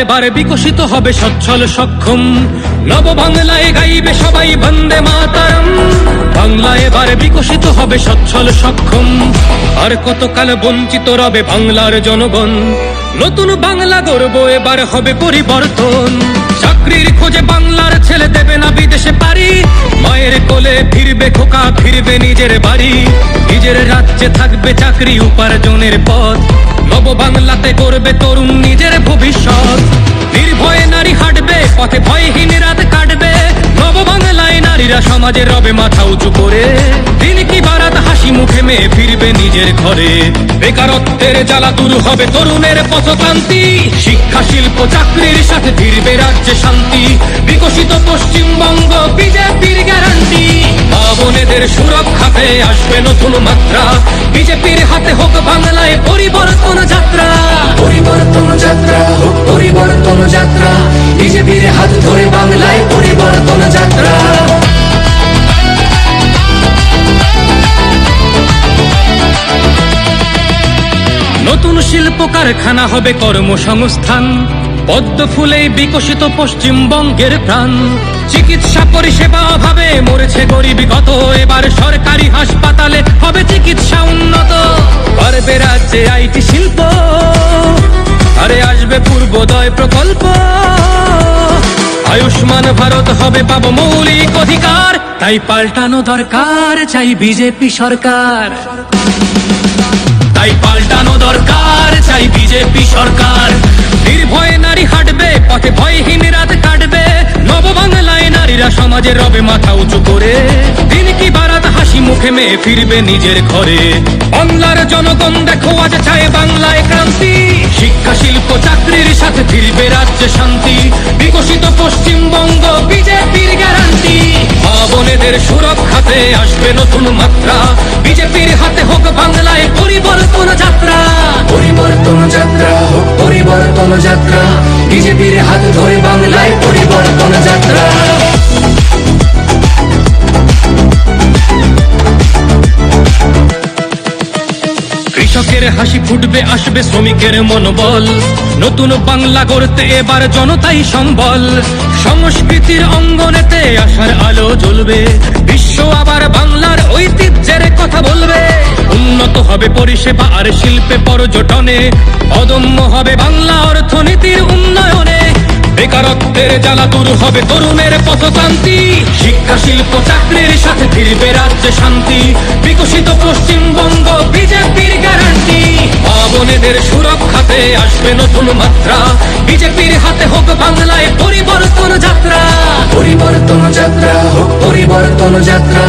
এবার বিকশিত হবে সচ্ছল সক্ষম, নব বাংলায় গাইবে সবাই বন্দে মাতরম। বাংলা এবার বিকশিত হবে সচ্ছল সক্ষম, আর কতকাল বঞ্চিত রবে বাংলার জনগণ। নতুন বাংলা গর্ব এবার হবে পরিবর্তন। চাকরির খোঁজে বাংলার ছেলে দেবে না বিদেশে পারি, মায়ের কোলে ফিরবে খোকা, ফিরবে নিজের বাড়ি। নিজের রাজ্যে থাকবে চাকরি উপার্জনের পথ, নব বাংলাতে করবে তরুণ নিজের ভবিষ্যৎ। নির্ভয়ে নারী হাঁটবে পথে, ভয়হীন রাত কাটবে। নব বাংলায় নারীরা সমাজে রবে মাথা উঁচু করে, দিন কি বারাত হাসি মুখে মেয়ে ফিরবে নিজের ঘরে। বেকারত্বের জ্বালা দূর হবে তরুণের পথক্রান্তি, শিক্ষা শিল্প চাকরির সাথে ফিরবে রাজ্যে শান্তি। বিকশিত পশ্চিমবঙ্গ বিজেপির গ্যারান্টি, মা বোনেদের সুরক্ষাতে আসবে নতুন মাত্রা। বিজেপির হাতে হোক বাংলায় পরিবর্তন যাত্রা। পরিবর্তন যাত্রা হোক পরিবর্তন যাত্রা, বিজেপির হাত ধরে বাংলায় পরিবর্তন যাত্রা। নতুন শিল্প কারখানা হবে কর্মসংস্থান, পদ্ম ফুলেই বিকশিত পশ্চিমবঙ্গের প্রাণ। চিকিৎসা পরিষেবা অভাবে মরেছে গরিব কত, এবার সরকারি হাসপাতালে হবে চিকিৎসা উন্নত। পারবে রাজ্যে আইটি শিল্প, আরে আসবে পূর্বোদয় প্রকল্প। আয়ুষ্মান ভারত হবে পাবো মৌলিক অধিকার, তাই পাল্টানো দরকার চাই বিজেপি সরকার। তাই পাল্টানো দরকার চাই বিজেপি সরকার। নির্ভয়ে নারী হাঁটবে পথে, ভয়হীন রাত কাটবে। নব বাংলায় নারীরা সমাজে রবে মাথা উঁচু করে, দিন কি বারাত হাসি মুখে মেয়ে ফিরবে নিজের ঘরে। বাংলার জনগণ দেখো আজ চায় বাংলায় ক্রান্তি, শিক্ষা শিল্প চাকরির সাথে ফিরবে রাজ্যে শান্তি। বিকশিত পশ্চিমবঙ্গ বিজেপির গ্যারান্টি, মা বোনেদের সুরক্ষাতে আসবে নতুন মাত্রা। বিজেপির হাতে হোক বাংলায় পরিবর্তন যাত্রা। পরিবর্তন যাত্রা হোক পরিবর্তন যাত্রা, বিজেপির হাত ধরে বাংলায় পরিবর্তন যাত্রা। কৃষকের হাসি ফুটবে, আসবে শ্রমিকের মনোবল। নতুন বাংলা গড়তে এবার জনতাই সম্বল। সংস্কৃতির অঙ্গনেতে আশার আলো জ্বলবে, বিশ্ব আবার বাংলার ঐতিহ্যের কথা বলবে। উন্নত হবে পরিষেবা আর শিল্পে পর্যটনে, অদম্য হবে বাংলা অর্থনীতির উন্নয়নে। বেকারত্বের জ্বালা দূর হবে তরুণের পথক্রান্তি, শিক্ষা শিল্প চাকরির সাথে ফিরবে রাজ্যে শান্তি। বিকশিত পশ্চিমবঙ্গ বিজেপির গ্যারান্টি, মা বোনেদের সুরক্ষাতে আসবে নতুন মাত্রা। বিজেপির হাতে হোক বাংলায় পরিবর্তন যাত্রা। পরিবর্তন যাত্রা হোক পরিবর্তন যাত্রা,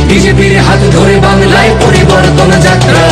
বিজেপির হাত ধরে বাংলায় পরিবর্তন যাত্রা।